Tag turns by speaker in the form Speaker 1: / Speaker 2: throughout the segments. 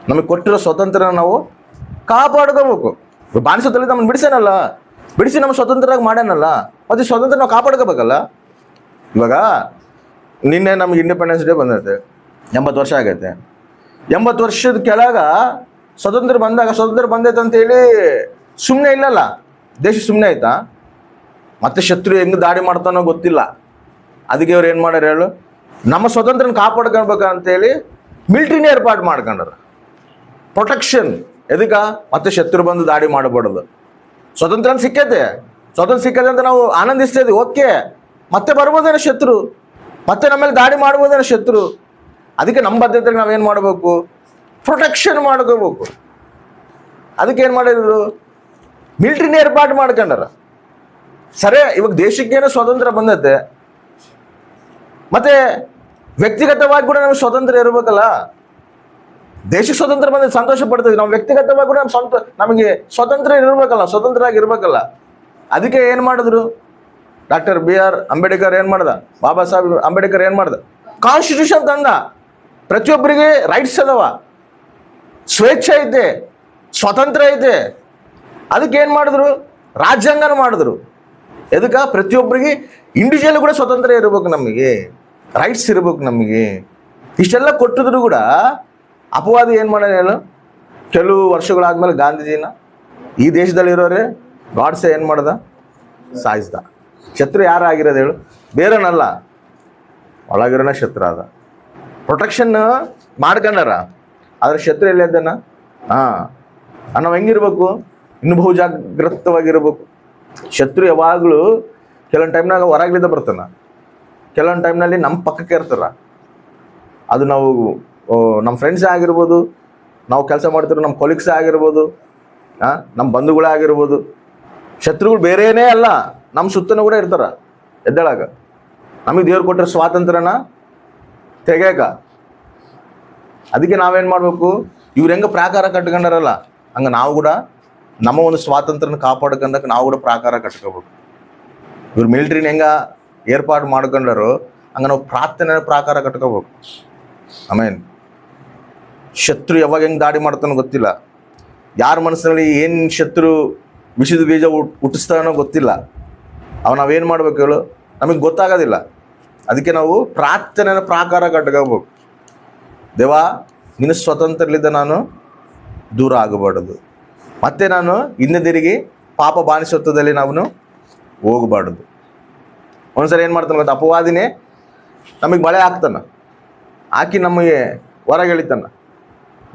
Speaker 1: ನಮಗೆ ಕೊಟ್ಟಿರೋ ಸ್ವತಂತ್ರ ನಾವು ಕಾಪಾಡ್ಕೋಬೇಕು. ಬಾನಿಸೋದಲ್ಲಿ ನಮ್ಮನ್ನು ಬಿಡಿಸೇನಲ್ಲ, ಬಿಡಿಸಿ ನಮ್ಮ ಸ್ವತಂತ್ರವಾಗಿ ಮಾಡ್ಯಾನಲ್ಲ, ಮತ್ತೆ ಸ್ವತಂತ್ರ ನಾವು ಕಾಪಾಡ್ಕೋಬೇಕಲ್ಲ. ಇವಾಗ ನಿನ್ನೆ ನಮ್ಗೆ ಇಂಡಿಪೆಂಡೆನ್ಸ್ ಡೇ ಬಂದೈತೆ, 80 ವರ್ಷ ಆಗೈತೆ. 80 ವರ್ಷದ ಕೆಳಗ ಸ್ವತಂತ್ರ ಬಂದಾಗ ಸ್ವತಂತ್ರ ಬಂದೈತೆ ಅಂತೇಳಿ ಸುಮ್ಮನೆ ಇಲ್ಲಲ್ಲ, ದೇಶ ಸುಮ್ಮನೆ ಆಯ್ತಾ? ಮತ್ತೆ ಶತ್ರು ಹೆಂಗೆ ದಾಳಿ ಮಾಡ್ತಾನೋ ಗೊತ್ತಿಲ್ಲ. ಅದಕ್ಕೆ ಅವ್ರು ಏನು ಮಾಡ್ಯಾರ ಹೇಳು, ನಮ್ಮ ಸ್ವತಂತ್ರನ ಕಾಪಾಡ್ಕೊಳ್ಬೇಕಂತೇಳಿ ಮಿಲ್ಟ್ರಿನೇ ಏರ್ಪಾಡು ಮಾಡ್ಕೊಂಡ್ರ. ಪ್ರೊಟೆಕ್ಷನ್ ಎದಕ್ಕ? ಮತ್ತೆ ಶತ್ರು ಬಂದು ದಾಳಿ ಮಾಡಬಾರ್ದು. ಸ್ವತಂತ್ರ ಸಿಕ್ಕೈತೆ, ಸ್ವತಂತ್ರ ಸಿಕ್ಕೈತೆ ಅಂತ ನಾವು ಆನಂದಿಸ್ತಾ ಇದ್ವಿ, ಓಕೆ. ಮತ್ತೆ ಬರ್ಬೋದೇನೋ ಶತ್ರು, ಮತ್ತೆ ನಮ್ಮೇಲೆ ದಾಳಿ ಮಾಡ್ಬೋದೇನೋ ಶತ್ರು. ಅದಕ್ಕೆ ನಮ್ಮ ಬದ್ಧತೆಗೆ ನಾವೇನು ಮಾಡಬೇಕು? ಪ್ರೊಟೆಕ್ಷನ್ ಮಾಡ್ಕೋಬೇಕು. ಅದಕ್ಕೆ ಏನು ಮಾಡಿದ್ರು? ಮಿಲ್ಟ್ರಿನೇ ಏರ್ಪಾಡು ಮಾಡ್ಕೊಂಡಾರ. ಸರಿ, ಇವಾಗ ದೇಶಕ್ಕೇನೋ ಸ್ವತಂತ್ರ ಬಂದೈತೆ, ಮತ್ತೆ ವ್ಯಕ್ತಿಗತವಾಗಿ ಕೂಡ ನಮಗೆ ಸ್ವತಂತ್ರ ಇರಬೇಕಲ್ಲ. ದೇಶಕ್ಕೆ ಸ್ವತಂತ್ರ ಬಂದ ಸಂತೋಷ ಪಡ್ತೀವಿ, ನಾವು ವ್ಯಕ್ತಿಗತವಾಗಿ ಕೂಡ ನಮಗೆ ಸ್ವತಂತ್ರ ಇರಬೇಕಲ್ಲ, ಸ್ವತಂತ್ರ ಆಗಿರ್ಬೇಕಲ್ಲ. ಅದಕ್ಕೆ ಏನು ಮಾಡಿದ್ರು? ಡಾಕ್ಟರ್ BR ಅಂಬೇಡ್ಕರ್ ಏನು ಮಾಡ್ದ? ಬಾಬಾ ಸಾಹೇಬ್ ಅಂಬೇಡ್ಕರ್ ಏನು ಮಾಡ್ದ? ಕಾನ್ಸ್ಟಿಟ್ಯೂಷನ್ ತಂದ. ಪ್ರತಿಯೊಬ್ಬರಿಗೆ ರೈಟ್ಸ್ ಅದಾವ, ಸ್ವೇಚ್ಛೆ ಐತೆ, ಸ್ವತಂತ್ರ ಐತೆ. ಅದಕ್ಕೆ ಏನು ಮಾಡಿದ್ರು? ರಾಜ್ಯಾಂಗನ ಮಾಡಿದ್ರು. ಎದಕ್ಕೆ? ಪ್ರತಿಯೊಬ್ಬರಿಗೆ ಇಂಡಿವಿಜುವಲ್ ಕೂಡ ಸ್ವತಂತ್ರ ಇರಬೇಕು, ನಮಗೆ ರೈಟ್ಸ್ ಇರಬೇಕು ನಮಗೆ. ಇಷ್ಟೆಲ್ಲ ಕೊಟ್ಟಿದ್ರು ಕೂಡ ಅಪವಾದಿ ಏನು ಮಾಡೋಣ ಹೇಳು? ಕೆಲವು ವರ್ಷಗಳಾದ್ಮೇಲೆ ಗಾಂಧೀಜಿನ ಈ ದೇಶದಲ್ಲಿರೋರೆ ಗಾಡ್ಸೆ ಏನು ಮಾಡ್ದ? ಸಾಯಿಸ್ದ. ಶತ್ರು ಯಾರಾಗಿರೋದು ಹೇಳು? ಬೇರೆನಲ್ಲ, ಒಳಗಿರೋನ ಶತ್ರು ಅದ. ಪ್ರೊಟೆಕ್ಷನ್ ಮಾಡ್ಕೊಂಡಾರ, ಆದ್ರೆ ಶತ್ರು ಎಲ್ಲಿದ್ದಾನ? ನಾವು ಹೆಂಗಿರ್ಬೇಕು? ಇನ್ನು ಬಹು ಜಾಗೃತವಾಗಿರ್ಬೇಕು. ಶತ್ರು ಯಾವಾಗಲೂ ಕೆಲವೊಂದು ಟೈಮ್ನಾಗ ಹೊರಗ್ಲಿದ್ದ ಬರ್ತಾನ, ಕೆಲವೊಂದು ಟೈಮ್ನಲ್ಲಿ ನಮ್ಮ ಪಕ್ಕಕ್ಕೆ ಇರ್ತಾರ. ಅದು ನಾವು ನಮ್ಮ ಫ್ರೆಂಡ್ಸೇ ಆಗಿರ್ಬೋದು, ನಾವು ಕೆಲಸ ಮಾಡ್ತಿರೋ ನಮ್ಮ ಕೊಲೀಗ್ಸೇ ಆಗಿರ್ಬೋದು, ನಮ್ಮ ಬಂಧುಗಳೇ ಆಗಿರ್ಬೋದು. ಶತ್ರುಗಳು ಬೇರೆಯೇ ಅಲ್ಲ, ನಮ್ಮ ಸುತ್ತನೂ ಕೂಡ ಇರ್ತಾರ. ಎದ್ದೇಳಾಗ ನಮಗೆ ದೇವ್ರು ಕೊಟ್ಟಿರೋ ಸ್ವಾತಂತ್ರ್ಯನ ತೆಗ್ಯಾಕ. ಅದಕ್ಕೆ ನಾವೇನು ಮಾಡಬೇಕು? ಇವ್ರು ಹೆಂಗೆ ಪ್ರಾಕಾರ ಕಟ್ಕೊಂಡಾರಲ್ಲ, ಹಂಗೆ ನಾವು ಕೂಡ ನಮ್ಮ ಒಂದು ಸ್ವಾತಂತ್ರ್ಯನ ಕಾಪಾಡ್ಕೊಂಡಾಗ ನಾವು ಕೂಡ ಪ್ರಾಕಾರ ಕಟ್ಕೋಬೇಕು. ಇವ್ರು ಮಿಲಿಟ್ರಿನ ಹೆಂಗೆ ಏರ್ಪಾಡು ಮಾಡ್ಕೊಂಡಾರೋ ಹಂಗೆ ನಾವು ಪ್ರಾರ್ಥನೆ ಪ್ರಾಕಾರ ಕಟ್ಕೋಬೇಕು. ಆಮೇಲೆ ಶತ್ರು ಯಾವಾಗ ಹೆಂಗೆ ದಾಳಿ ಮಾಡ್ತಾನೋ ಗೊತ್ತಿಲ್ಲ, ಯಾರ ಮನಸ್ಸಿನಲ್ಲಿ ಏನು ಶತ್ರು ವಿಷದ ಬೀಜ ಹುಟ್ಟಿಸ್ತಾನೋ ಗೊತ್ತಿಲ್ಲ. ಅವ ನಾವೇನು ಮಾಡ್ಬೇಕು ಹೇಳು? ನಮಗೆ ಗೊತ್ತಾಗೋದಿಲ್ಲ. ಅದಕ್ಕೆ ನಾವು ಪ್ರಾರ್ಥನೆಯ ಪ್ರಾಕಾರ ಕಟ್ಕೋಬೇಕು. ದೇವಾ, ನಿನ್ನ ಸ್ವತಂತ್ರಲಿದ್ದ ನಾನು ದೂರ ಆಗಬಾರ್ದು, ಮತ್ತೆ ನಾನು ಹಿಂದೆ ಪಾಪ ಬಾನಿಸತ್ವದಲ್ಲಿ ನಾವು ಹೋಗಬಾರ್ದು. ಒಂದ್ಸರಿ ಏನು ಮಾಡ್ತಾನೆ ಗೊತ್ತಾ? ಅಪವಾದಿನೇ ನಮಗೆ ಮಳೆ ಹಾಕ್ತಾನ, ಹಾಕಿ ನಮಗೆ ಹೊರಗೆ ಎಳಿತಾನ,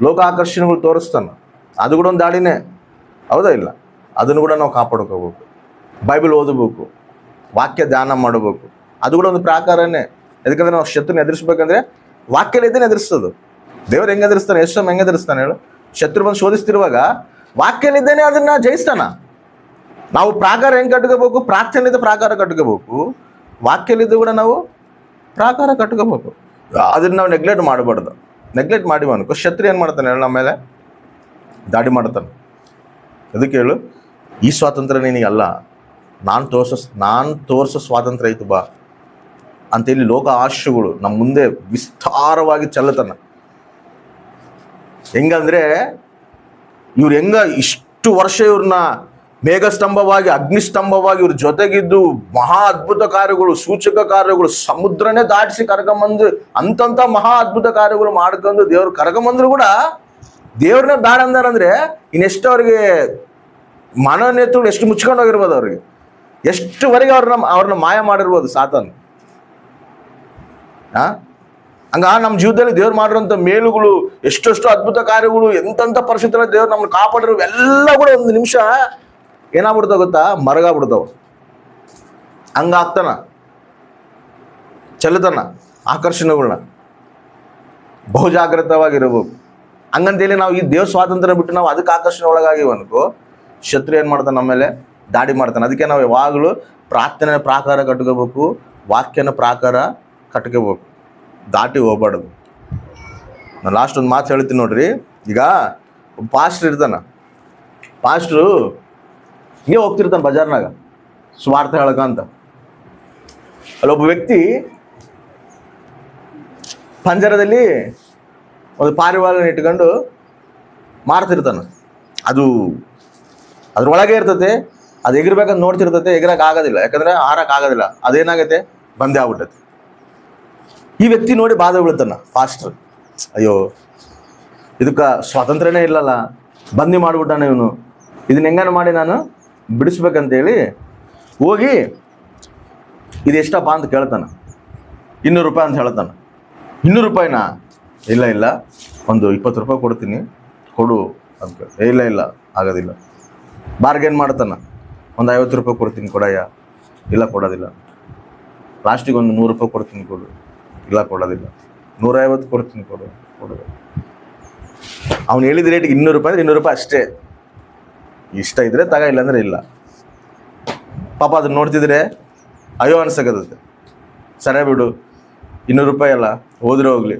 Speaker 1: ಲೋಕ ಆಕರ್ಷಣೆಗಳು ತೋರಿಸ್ತಾನ. ಅದು ಕೂಡ ಒಂದು ದಾಳಿನೇ, ಹೌದಾ ಇಲ್ಲ? ಅದನ್ನು ಕೂಡ ನಾವು ಕಾಪಾಡ್ಕೋಬೇಕು. ಬೈಬಲ್ ಓದಬೇಕು, ವಾಕ್ಯ ಧ್ಯಾನ ಮಾಡಬೇಕು, ಅದು ಕೂಡ ಒಂದು ಪ್ರಾಕಾರನೇ. ಯಾಕಂದ್ರೆ ನಾವು ಶತ್ರುನ ಎದುರಿಸ್ಬೇಕಂದ್ರೆ ವಾಕ್ಯಲಿದ್ದೇನೆ ಎದುರಿಸೋದು. ದೇವ್ರು ಹೆಂಗೆ ಎದುರಿಸ್ತಾನೆ? ಎಷ್ಟು ಹೆಂಗೆ ಎದುರಿಸ್ತಾನೆ ಹೇಳು? ಶತ್ರು ಬಂದು ಶೋಧಿಸ್ತಿರುವಾಗ ವಾಕ್ಯಲಿದ್ದೇನೆ ಅದನ್ನ ಜಯಿಸ್ತಾನ. ನಾವು ಪ್ರಾಕಾರ ಹೆಂಗೆ ಕಟ್ಕೋಬೇಕು? ಪ್ರಾರ್ಥನೆಯಿಂದ ಪ್ರಾಕಾರ ಕಟ್ಕೋಬೇಕು, ವಾಕ್ಯಲಿದ್ದು ಕೂಡ ನಾವು ಪ್ರಾಕಾರ ಕಟ್ಕೋಬೇಕು. ಅದನ್ನ ನಾವು ನೆಗ್ಲೆಕ್ಟ್ ಮಾಡಬಾರ್ದು. ನೆಗ್ಲೆಕ್ಟ್ ಮಾಡಿವ ಅನ್ಕೋ, ಶತ್ರು ಏನು ಮಾಡ್ತಾನೆ ಹೇಳು? ನಮ್ಮ ಮೇಲೆ ದಾಳಿ ಮಾಡ್ತಾನೆ. ಅದಕ್ಕೆ ಹೇಳು, ಈ ಸ್ವಾತಂತ್ರ್ಯ ನಿನಗಲ್ಲ, ನಾನು ತೋರಿಸೋ ಸ್ವಾತಂತ್ರ್ಯ ಐತು ಬಾ ಅಂತೇಳಿ ಲೋಕ ಆಶಯಗಳು ನಮ್ಮ ಮುಂದೆ ವಿಸ್ತಾರವಾಗಿ ಚೆಲ್ಲತಾನ. ಹೆಂಗಂದ್ರೆ ಇವ್ರು ಇಷ್ಟು ವರ್ಷ ಇವ್ರನ್ನ ಮೇಘಸ್ತಂಭವಾಗಿ, ಅಗ್ನಿಸ್ತಂಭವಾಗಿ ಇವ್ರ ಜೊತೆಗಿದ್ದು ಮಹಾ ಅದ್ಭುತ ಕಾರ್ಯಗಳು, ಸೂಚಕ ಕಾರ್ಯಗಳು, ಸಮುದ್ರನೇ ದಾಟಿಸಿ ಕರ್ಕೊಂಬಂದು ಅಂತಂತ ಮಹಾ ಅದ್ಭುತ ಕಾರ್ಯಗಳು ಮಾಡ್ಕೊಂಡು ದೇವ್ರು ಕರ್ಕೊಂಬಂದ್ರು ಕೂಡ ದೇವ್ರನ್ನ ಬ್ಯಾಡ ಅಂದಾರಂದ್ರೆ ಇನ್ನೆಷ್ಟು ಅವ್ರಿಗೆ ಮನೋನೇತಗಳು ಎಷ್ಟು ಮುಚ್ಕೊಂಡು ಹೋಗಿರ್ಬೋದು, ಅವ್ರಿಗೆ ಎಷ್ಟುವರೆಗೆ ಅವ್ರನ್ನ ಮಾಯ ಮಾಡಿರ್ಬೋದು ಸಾತಾನು. ಹಂಗ ನಮ್ಮ ಜೀವನದಲ್ಲಿ ದೇವ್ರು ಮಾಡಿರೋಂಥ ಮೇಲುಗಳು, ಎಷ್ಟೆಷ್ಟು ಅದ್ಭುತ ಕಾರ್ಯಗಳು, ಎಂತೆಂಥ ಪರಿಸ್ಥಿತಿಯಲ್ಲಿ ದೇವ್ರು ನಮ್ಮನ್ನು ಕಾಪಾಡಿರೋ ಎಲ್ಲ ಕೂಡ ಒಂದು ನಿಮಿಷ ಏನಾಗ್ಬಿಡ್ತಾವ ಗೊತ್ತಾ? ಮರಗಾಗ್ಬಿಡ್ತಾವ. ಹಂಗಾಗ್ತಾನ, ಚೆಲ್ಲತಾನ ಆಕರ್ಷಣೆಗಳನ್ನ. ಬಹುಜಾಗ್ರತವಾಗಿರ್ಬೇಕು. ಹಂಗಂತೇಳಿ ನಾವು ಈ ದೇವ್ರ ಸ್ವಾತಂತ್ರ್ಯ ಬಿಟ್ಟು ನಾವು ಅದಕ್ಕೆ ಆಕರ್ಷಣೆ ಒಳಗಾಗಿವ ಅನ್ಕೋ, ಶತ್ರು ಏನು ಮಾಡ್ತಾನೆ? ನಮ್ಮ ಮೇಲೆ ದಾಳಿ ಮಾಡ್ತಾನೆ. ಅದಕ್ಕೆ ನಾವು ಯಾವಾಗಲೂ ಪ್ರಾರ್ಥನೆ ಪ್ರಾಕಾರ ಕಟ್ಕೋಬೇಕು, ವಾಕ್ಯನ ಪ್ರಾಕಾರ ಕಟ್ಕೋಬೇಕು, ದಾಟಿ ಹೋಗ್ಬಾರ್ದು. ನಾನು ಲಾಸ್ಟ್ ಒಂದು ಮಾತು ಹೇಳ್ತೀನಿ ನೋಡ್ರಿ. ಈಗ ಪಾಸ್ಟ್ರ್ ಇರ್ತಾನ, ಪಾಸ್ಟ್ರು ಹಿಂಗೆ ಹೋಗ್ತಿರ್ತಾನೆ ಬಜಾರ್ನಾಗ ಸ್ವಾರ್ಥ ಹೇಳಕಂತ. ಅಲ್ಲೊಬ್ಬ ವ್ಯಕ್ತಿ ಪಂಜರದಲ್ಲಿ ಒಂದು ಪಾರಿವಾಳನ ಇಟ್ಕೊಂಡು ಮಾರ್ತಿರ್ತಾನೆ. ಅದು ಅದ್ರೊಳಗೆ ಇರ್ತದೆ, ಅದು ಎಗಿರ್ಬೇಕಂತ ನೋಡ್ತಿರ್ತೈತೆ, ಎಗರಕ್ಕೆ ಆಗೋದಿಲ್ಲ, ಯಾಕಂದ್ರೆ ಆರಕ್ಕೆ ಆಗೋದಿಲ್ಲ. ಅದೇನಾಗೈತೆ, ಬಂದೇ ಆಗ್ಬಿಟ್ಟೈತೆ. ಈ ವ್ಯಕ್ತಿ ನೋಡಿ ಬಾಧೆ ಬೀಳ್ತಾನ ಫಾಸ್ಟ್ರ್. ಅಯ್ಯೋ, ಇದಕ್ಕೆ ಸ್ವಾತಂತ್ರ್ಯನೇ ಇಲ್ಲಲ್ಲ, ಬಂದಿ ಮಾಡಿಬಿಟ್ಟಾನೆ ಇವನು, ಇದನ್ನ ಹೆಂಗಾನ ಮಾಡಿ ನಾನು ಬಿಡಿಸ್ಬೇಕಂತೇಳಿ ಹೋಗಿ ಇದು ಎಷ್ಟಪ್ಪ ಅಂತ ಕೇಳ್ತಾನೆ. 200 ರೂಪಾಯಿ ಅಂತ ಹೇಳ್ತಾನೆ. 200 ರೂಪಾಯಿನಾ? ಇಲ್ಲ ಇಲ್ಲ, ಒಂದು 20 ರೂಪಾಯಿ ಕೊಡ್ತೀನಿ, ಕೊಡು ಅಂತ. ಇಲ್ಲ ಇಲ್ಲ, ಆಗೋದಿಲ್ಲ. ಬಾರ್ಗೇನ್ ಮಾಡ್ತಾನೆ. ಒಂದು 50 ರೂಪಾಯಿ ಕೊಡ್ತೀನಿ, ಕೊಡಯ್ಯ. ಇಲ್ಲ, ಕೊಡೋದಿಲ್ಲ. ಲಾಸ್ಟಿಗೆ ಒಂದು 100 ರೂಪಾಯಿ ಕೊಡ್ತೀನಿ, ಕೊಡು. ಇಲ್ಲ, ಕೊಡೋದಿಲ್ಲ. 150 ಕೊಡ್ತೀನಿ, ಕೊಡೋದು. ಅವ್ನು ಹೇಳಿದ ರೇಟಿಗೆ 200 ರೂಪಾಯಿ ಅಂದರೆ 200 ರೂಪಾಯಿ ಅಷ್ಟೇ. ಇಷ್ಟ ಇದ್ರೆ ತಗ, ಇಲ್ಲಾಂದ್ರೆ ಇಲ್ಲ. ಪಾಪ ಅದನ್ನ ನೋಡ್ತಿದ್ರೆ ಅಯ್ಯೋ ಅನ್ಸಕತ್ತೆ. ಸರಿ ಬಿಡು, 200 ರೂಪಾಯಿ ಅಲ್ಲ, ಹೋದ್ರೆ ಹೋಗ್ಲಿ,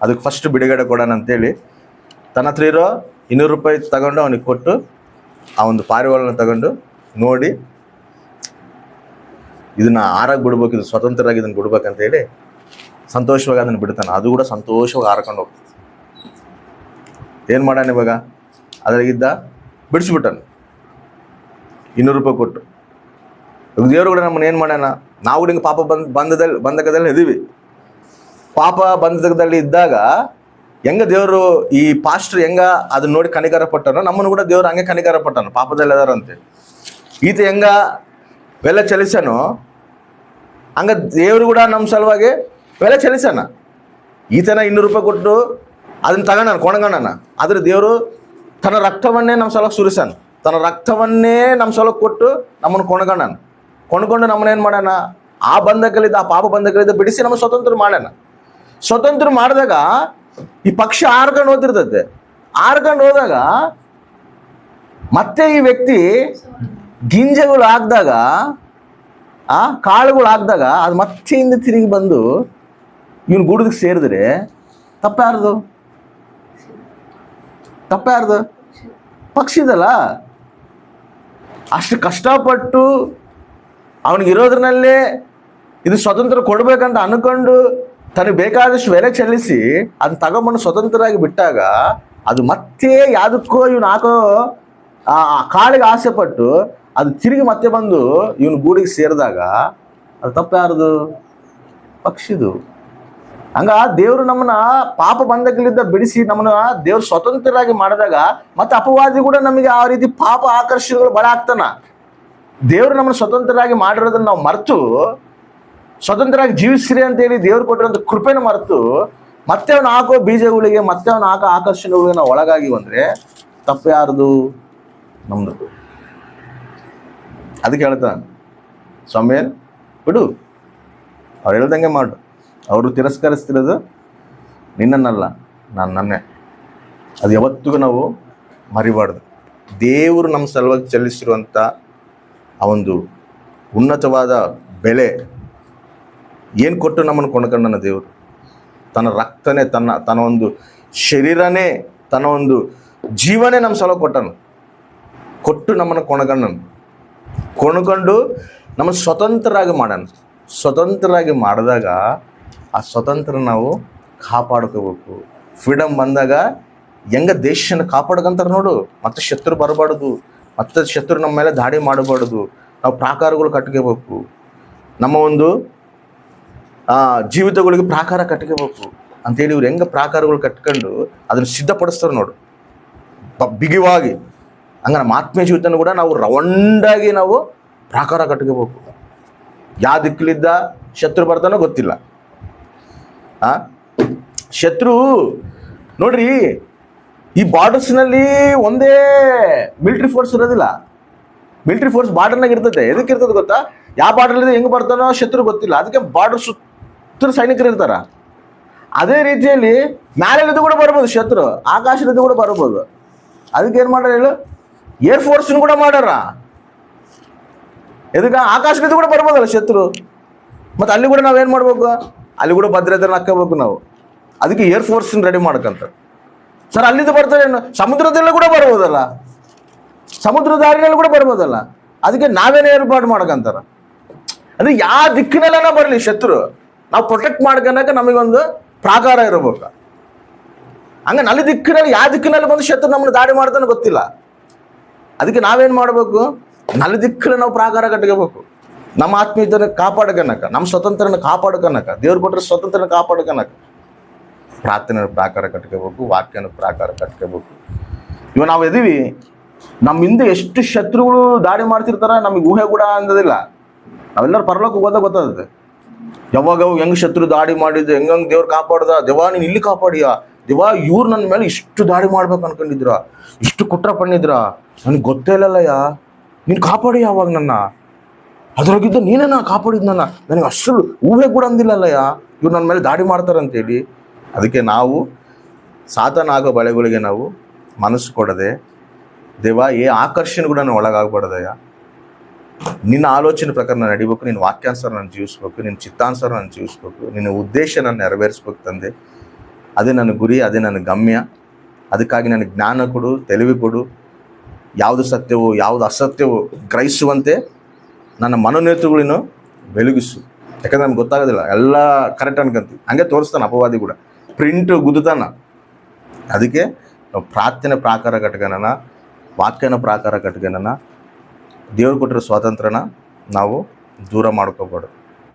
Speaker 1: ಅದಕ್ಕೆ ಫಸ್ಟ್ ಬಿಡುಗಡೆ ಕೊಡೋಣ ಅಂತೇಳಿ ತನ್ನ ಹತ್ರ ಇರೋ 200 ರೂಪಾಯಿ ತಗೊಂಡು ಅವನಿಗೆ ಕೊಟ್ಟು, ಆ ಒಂದು ಪಾರಿವಾಳನ ತಗೊಂಡು ನೋಡಿ, ಇದನ್ನ ಆರಾಗಿ ಬಿಡ್ಬೇಕು, ಇದು ಸ್ವತಂತ್ರರಾಗಿ ಇದನ್ನು ಬಿಡ್ಬೇಕಂತೇಳಿ ಸಂತೋಷವಾಗಿ ಅದನ್ನು ಬಿಡ್ತಾನೆ. ಅದು ಕೂಡ ಸಂತೋಷವಾಗಿ ಹಾರ್ಕೊಂಡು ಹೋಗ್ತದೆ. ಏನು ಮಾಡಾನ ಇವಾಗ, ಅದ್ರಾಗಿದ್ದ ಬಿಡಿಸ್ಬಿಟ್ಟಾನ 200 ರೂಪಾಯಿ ಕೊಟ್ಟು. ದೇವರು ಕೂಡ ನಮ್ಮನ್ನು ಏನು ಮಾಡ್ಯಾನ, ನಾವು ಕೂಡ ಹಿಂಗೆ ಪಾಪ ಬಂಧಕದಲ್ಲಿ ಇದೀವಿ. ಪಾಪ ಬಂಧಕದಲ್ಲಿ ಇದ್ದಾಗ ಹೆಂಗ ದೇವರು, ಈ ಪಾಸ್ಟರ್ ಹೆಂಗ ಅದನ್ನ ನೋಡಿ ಕನಿಕರ ಪಟ್ಟನೋ, ನಮ್ಮನ್ನು ಕೂಡ ದೇವರು ಹಂಗೆ ಕನಿಕರ ಪಟ್ಟನು. ಪಾಪದಲ್ಲಿ ಅದಾರಂತೆ ಈತ ಹೆಂಗ ಬೆಲೆ ಚಲಿಸನೋ, ಹಂಗ ದೇವರು ಕೂಡ ನಮ್ಮ ಸಲುವಾಗಿ ಬೆಲೆ ಚಲಿಸನ. ಈತನ 200 ರೂಪಾಯಿ ಕೊಟ್ಟು ಅದನ್ನ ತಗೊಂಡನ, ಕೊಣಗಣನ. ಆದ್ರೆ ದೇವರು ತನ್ನ ರಕ್ತವನ್ನೇ ನಮ್ಮ ಸಲುವಾಗಿ ಸುರಿಸನ. ತನ್ನ ರಕ್ತವನ್ನೇ ನಮ್ಮ ಸಲುವಾಗಿ ಕೊಟ್ಟು ನಮ್ಮನ್ನು ಕೊಂಡ್ಕೊಂಡು ನಮ್ಮನ್ನೇನು ಮಾಡೋಣ, ಆ ಬಂಧಕಲಿದ್ದ, ಆ ಪಾಪ ಬಂಧಕಲಿದ್ದ ಬಿಡಿಸಿ ನಮ್ಮ ಸ್ವತಂತ್ರ ಮಾಡೋಣ. ಸ್ವತಂತ್ರ ಮಾಡಿದಾಗ ಈ ಪಕ್ಷಿ ಆರ್ಕೊಂಡು ಹೋಗ್ತಿರ್ತೈತೆ. ಆರ್ಕೊಂಡು ಹೋದಾಗ ಮತ್ತೆ ಈ ವ್ಯಕ್ತಿ ಗಿಂಜೆಗಳು ಹಾಕಿದಾಗ, ಕಾಳುಗಳು ಹಾಕಿದಾಗ ಅದು ಮತ್ತೆ ಹಿಂದೆ ತಿರುಗಿ ಬಂದು ಇವನು ಗೂಡದಕ್ಕೆ ಸೇರಿದ್ರೆ ತಪ್ಪ್ಯಾರ್ದು? ಪಕ್ಷಿದಲ್ಲ. ಅಷ್ಟು ಕಷ್ಟಪಟ್ಟು ಅವನಿಗಿರೋದ್ರಲ್ಲೇ ಇದು ಸ್ವತಂತ್ರ ಕೊಡ್ಬೇಕಂತ ಅನ್ಕೊಂಡು ತನಗೆ ಬೇಕಾದಷ್ಟು ಬೆಲೆ ಚೆಲ್ಲಿಸಿ ಅದನ್ನ ತಗೊಂಬಂದು ಸ್ವತಂತ್ರರಾಗಿ ಬಿಟ್ಟಾಗ, ಅದು ಮತ್ತೆ ಯಾವುದಕ್ಕೋ ಇವನು ಹಾಕೋ ಆ ಕಾಳಿಗೆ ಆಸೆ ಪಟ್ಟು ಅದು ತಿರುಗಿ ಮತ್ತೆ ಬಂದು ಇವನು ಗೂಡಿಗೆ ಸೇರಿದಾಗ ಅದು ತಪ್ಪ್ಯಾರ್ದು? ಪಕ್ಷಿದು. ಹಂಗ ದೇವರು ನಮ್ಮನ್ನ ಪಾಪ ಬಂಧಕಲಿದ್ದ ಬಿಡಿಸಿ ನಮ್ಮನ್ನ ದೇವ್ರು ಸ್ವತಂತ್ರರಾಗಿ ಮಾಡಿದಾಗ ಮತ್ತೆ ಅಪವಾದಿ ಕೂಡ ನಮಗೆ ಆ ರೀತಿ ಪಾಪ ಆಕರ್ಷಣೆಗಳು ಬಳ ಆಗ್ತಾನ. ದೇವರು ನಮ್ಮನ್ನು ಸ್ವತಂತ್ರರಾಗಿ ಮಾಡಿರೋದನ್ನ ನಾವು ಮರೆತು, ಸ್ವತಂತ್ರರಾಗಿ ಜೀವಿಸ್ರಿ ಅಂತೇಳಿ ದೇವ್ರು ಕೊಟ್ಟಿರೋಂಥ ಕೃಪೆನ ಮರೆತು ಮತ್ತೆ ಅವನು ಹಾಕೋ ಬೀಜಗಳಿಗೆ, ಮತ್ತೆ ಅವನು ಹಾಕೋ ಆಕರ್ಷಣೆಗಳಿಗೆ ನಾವು ಒಳಗಾಗಿ ಬಂದ್ರೆ ತಪ್ಪು ಯಾರ್ದು? ನಮ್ದು. ಅದಕ್ಕೆ ಹೇಳ್ತಾನೆ ಸ್ವಾಮಿಯನ್, ಬಿಡು, ಅವ್ರು ಹೇಳ್ದಂಗೆ ಮಾಡು. ಅವರು ತಿರಸ್ಕರಿಸ್ತಿರೋದು ನಿನ್ನನ್ನಲ್ಲ, ನನ್ನೇ. ಅದು ಯಾವತ್ತಿಗೂ ನಾವು ಮರಿಬಾರ್ದು. ದೇವರು ನಮ್ಮ ಸಲುವಾಗಿ ಚೆಲ್ಲಿಸಿರುವಂಥ ಆ ಒಂದು ಉನ್ನತವಾದ ಬೆಲೆ ಏನು ಕೊಟ್ಟು ನಮ್ಮನ್ನು ಕೊಂಡ್ಕೊಂಡನ ದೇವರು. ತನ್ನ ರಕ್ತನೇ, ತನ್ನ ಒಂದು ಶರೀರನೇ, ತನ್ನ ಒಂದು ಜೀವನೇ ನಮ್ಮ ಸಲುವಾಗಿ ಕೊಟ್ಟು ನಮ್ಮನ್ನು ಕೊಂಡ್ಕೊಂಡು ನಮ್ಮನ್ನು ಸ್ವತಂತ್ರರಾಗಿ ಮಾಡೋಣ. ಸ್ವತಂತ್ರರಾಗಿ ಮಾಡಿದಾಗ ಆ ಸ್ವತಂತ್ರ ನಾವು ಕಾಪಾಡ್ಕೋಬೇಕು. ಫ್ರೀಡಮ್ ಬಂದಾಗ ಹೆಂಗ ದೇಶನ ಕಾಪಾಡ್ಕೊಂತಾರೆ ನೋಡು. ಮತ್ತೆ ಶತ್ರು ಬರಬಾರ್ದು, ಮತ್ತೆ ಶತ್ರು ನಮ್ಮ ಮೇಲೆ ದಾಳಿ ಮಾಡಬಾರ್ದು. ನಾವು ಪ್ರಾಕಾರಗಳು ಕಟ್ಕೋಬೇಕು. ನಮ್ಮ ಒಂದು ಜೀವಿತಗಳಿಗೆ ಪ್ರಾಕಾರ ಕಟ್ಕೋಬೇಕು ಅಂತೇಳಿ ಇವ್ರು ಹೆಂಗೆ ಪ್ರಾಕಾರಗಳು ಕಟ್ಕೊಂಡು ಅದನ್ನು ಸಿದ್ಧಪಡಿಸ್ತಾರೆ ನೋಡು, ಬಿಗಿವಾಗಿ. ಹಂಗ ನಮ್ಮ ಆತ್ಮೀಯ ಜೀವಿತನೂ ಕೂಡ ನಾವು ರೌಂಡಾಗಿ ನಾವು ಪ್ರಾಕಾರ ಕಟ್ಕೋಬೇಕು. ಯಾವ ದಿಕ್ಕಲಿದ್ದ ಶತ್ರು ಬರ್ತಾನೋ ಗೊತ್ತಿಲ್ಲ. ಶತ್ರು ನೋಡ್ರಿ, ಈ ಬಾರ್ಡರ್ಸ್ನಲ್ಲಿ ಒಂದೇ ಮಿಲಿಟರಿ ಫೋರ್ಸ್ ಇರೋದಿಲ್ಲ. ಮಿಲಿಟರಿ ಫೋರ್ಸ್ ಬಾರ್ಡರ್ನಾಗ ಇರ್ತದೆ. ಎದಕ್ಕೆ ಇರ್ತದೆ ಗೊತ್ತಾ? ಯಾವ ಬಾರ್ಡರ್ ಹೆಂಗೆ ಬರ್ತಾನೋ ಶತ್ರು ಗೊತ್ತಿಲ್ಲ. ಅದಕ್ಕೆ ಬಾರ್ಡರ್ ಸುತ್ತ ಸೈನಿಕರು ಇರ್ತಾರ. ಅದೇ ರೀತಿಯಲ್ಲಿ ಮ್ಯಾಲಿದ್ದು ಕೂಡ ಬರ್ಬೋದು ಶತ್ರು, ಆಕಾಶದ್ದು ಕೂಡ ಬರ್ಬೋದು. ಅದಕ್ಕೆ ಏನು ಮಾಡ್ಯಾರ ಹೇಳು, ಏರ್ ಫೋರ್ಸ್ನು ಕೂಡ ಮಾಡ್ಯಾರ. ಎದಕ್ಕೆ? ಆಕಾಶದ್ದು ಕೂಡ ಬರ್ಬೋದಲ್ಲ ಶತ್ರು. ಮತ್ತು ಅಲ್ಲಿ ಕೂಡ ನಾವೇನು ಮಾಡ್ಬೇಕು? ಅಲ್ಲಿ ಕೂಡ ಭದ್ರತೆಯನ್ನು ಹಾಕೋಬೇಕು ನಾವು. ಅದಕ್ಕೆ ಏರ್ ಫೋರ್ಸ್ನ ರೆಡಿ ಮಾಡ್ಕೊಂತಾರೆ. ಸರ್ ಅಲ್ಲಿದ್ದು ಬರ್ತಾರೆ, ಸಮುದ್ರದೆಲ್ಲ ಕೂಡ ಬರ್ಬೋದಲ್ಲ, ಸಮುದ್ರ ದಾರಿನಲ್ಲಿ ಕೂಡ ಬರ್ಬೋದಲ್ಲ. ಅದಕ್ಕೆ ನಾವೇನೇ ಏರ್ಪಾಡು ಮಾಡ್ಕೊಂತಾರ. ಅಂದ್ರೆ ಯಾವ ದಿಕ್ಕಿನಲ್ಲೆಲ್ಲ ಬರಲಿ ಶತ್ರು, ನಾವು ಪ್ರೊಟೆಕ್ಟ್ ಮಾಡ್ಕೊಳಕ ನಮಗೊಂದು ಪ್ರಾಕಾರ ಇರಬೇಕು. ಹಂಗೆ ನಲ್ಲಿ ದಿಕ್ಕಿನಲ್ಲಿ ಯಾವ ದಿಕ್ಕಿನಲ್ಲಿ ಬಂದು ಶತ್ರು ನಮ್ಮನ್ನು ದಾಳಿ ಮಾಡ್ತಾನೆ ಗೊತ್ತಿಲ್ಲ. ಅದಕ್ಕೆ ನಾವೇನು ಮಾಡಬೇಕು? ನಲ್ಲಿ ದಿಕ್ಕಲ್ಲಿ ನಾವು ಪ್ರಾಕಾರ ಕಟ್ಕೋಬೇಕು. ನಮ್ಮ ಆತ್ಮೀಯತೆಯನ್ನು ಕಾಪಾಡ್ಕನಕ, ನಮ್ಮ ಸ್ವತಂತ್ರನ ಕಾಪಾಡ್ಕನಕ, ದೇವ್ರು ಕೊಟ್ಟರೆ ಸ್ವತಂತ್ರನ ಕಾಪಾಡ್ಕನಕ ಪ್ರಾರ್ಥನೆ ಪ್ರಾಕಾರ ಕಟ್ಕೋಬೇಕು, ವಾಕ್ಯನ ಪ್ರಾಕಾರ ಕಟ್ಕೋಬೇಕು. ಇವಾಗ ನಾವು ಇದೀವಿ, ನಮ್ಮ ಹಿಂದೆ ಎಷ್ಟು ಶತ್ರುಗಳು ದಾಳಿ ಮಾಡ್ತಿರ್ತಾರ ನಮಗೆ ಊಹೆ ಕೂಡ ಅಂದದಿಲ್ಲ. ನಾವೆಲ್ಲರೂ ಪರಲೋಕ ಗೊತ್ತಾಗುತ್ತೆ. ಯಾವಾಗ ಹೆಂಗ್ ಶತ್ರು ದಾಳಿ ಮಾಡಿದ್ದೆ, ಹೆಂಗಂಗೆ ದೇವ್ರು ಕಾಪಾಡ್ದ, ದೇವಾ ನೀನು ಇಲ್ಲಿ ಕಾಪಾಡಿಯ, ದೇವಾ ಇವ್ರು ನನ್ನ ಮೇಲೆ ಇಷ್ಟು ದಾಳಿ ಮಾಡ್ಬೇಕು ಅನ್ಕೊಂಡಿದ್ರ, ಇಷ್ಟು ಕುಟ್ರ ಪಣ್ಣಿದ್ರ, ನನಗೆ ಗೊತ್ತೇ ಇಲ್ಲಯ್ಯ, ನೀನು ಕಾಪಾಡಿ ಯಾವಾಗ ನನ್ನ, ಅದ್ರಾಗಿದ್ದ ನೀನೇನ ಕಾಪಾಡಿದ್ ನನಗೆ ಅಷ್ಟು ಊಹೆ ಕೂಡ ಅಂದಿಲ್ಲಲ್ಲಯ್ಯ ಇವ್ರು ನನ್ನ ಮೇಲೆ ದಾಳಿ ಮಾಡ್ತಾರಂತೇಳಿ. ಅದಕ್ಕೆ ನಾವು ಸಾತಾನ ಆಗೋ ಬಳೆಗಳಿಗೆ ನಾವು ಮನಸ್ಸು ಕೊಡದೆ, ದೇವಾ ಆಕರ್ಷಣೆ ಕೂಡ ನಾನು ಒಳಗಾಗ್ಬಾರ್ದಯ್ಯ, ನಿನ್ನ ಆಲೋಚನೆ ಪ್ರಕಾರ ನಾನು ನಡಿಬೇಕು, ನಿನ್ನ ವಾಕ್ಯಾನುಸಾರ ನಾನು ಜೀವಿಸ್ಬೇಕು, ನಿನ್ನ ಚಿತ್ತಾನುಸಾರ ನಾನು ಜೀವಿಸ್ಬೇಕು, ನಿನ್ನ ಉದ್ದೇಶ ನಾನು ನೆರವೇರಿಸ್ಬೇಕು ತಂದೆ. ಅದೇ ನನ್ನ ಗುರಿ, ಅದೇ ನನ್ನ ಗಮ್ಯ. ಅದಕ್ಕಾಗಿ ನನಗೆ ಜ್ಞಾನ ಕೊಡು, ತಿಳಿವಿ ಕೊಡು, ಯಾವುದು ಸತ್ಯವೋ ಯಾವುದು ಅಸತ್ಯವೋ ಗ್ರಹಿಸುವಂತೆ ನನ್ನ ಮನೋನೇತೃಗಳನ್ನು ಬೆಳಗಿಸು. ಯಾಕಂದ್ರೆ ನಮ್ಗೆ ಗೊತ್ತಾಗೋದಿಲ್ಲ, ಎಲ್ಲ ಕರೆಕ್ಟ್ ಅನ್ಕೊಂತೀವಿ, ಹಂಗೆ ತೋರಿಸ್ತಾನೆ ಅಪವಾದಿ ಕೂಡ, ಪ್ರಿಂಟ್ ಗುದ್ದುತ್ತಾನ. ಅದಕ್ಕೆ ನಾವು ಪ್ರಾರ್ಥನೆ ಪ್ರಾಕಾರ ಕಟ್ಕೊಳ್ಳೋಣ, ವಾಕ್ಯನ ಪ್ರಾಕಾರ ಕಟ್ಕೊಳ್ಳೋಣ. ದೇವ್ರು ಕೊಟ್ಟಿರೋ ಸ್ವಾತಂತ್ರ್ಯನ ನಾವು ದೂರ ಮಾಡ್ಕೋಬಾರ್ದು.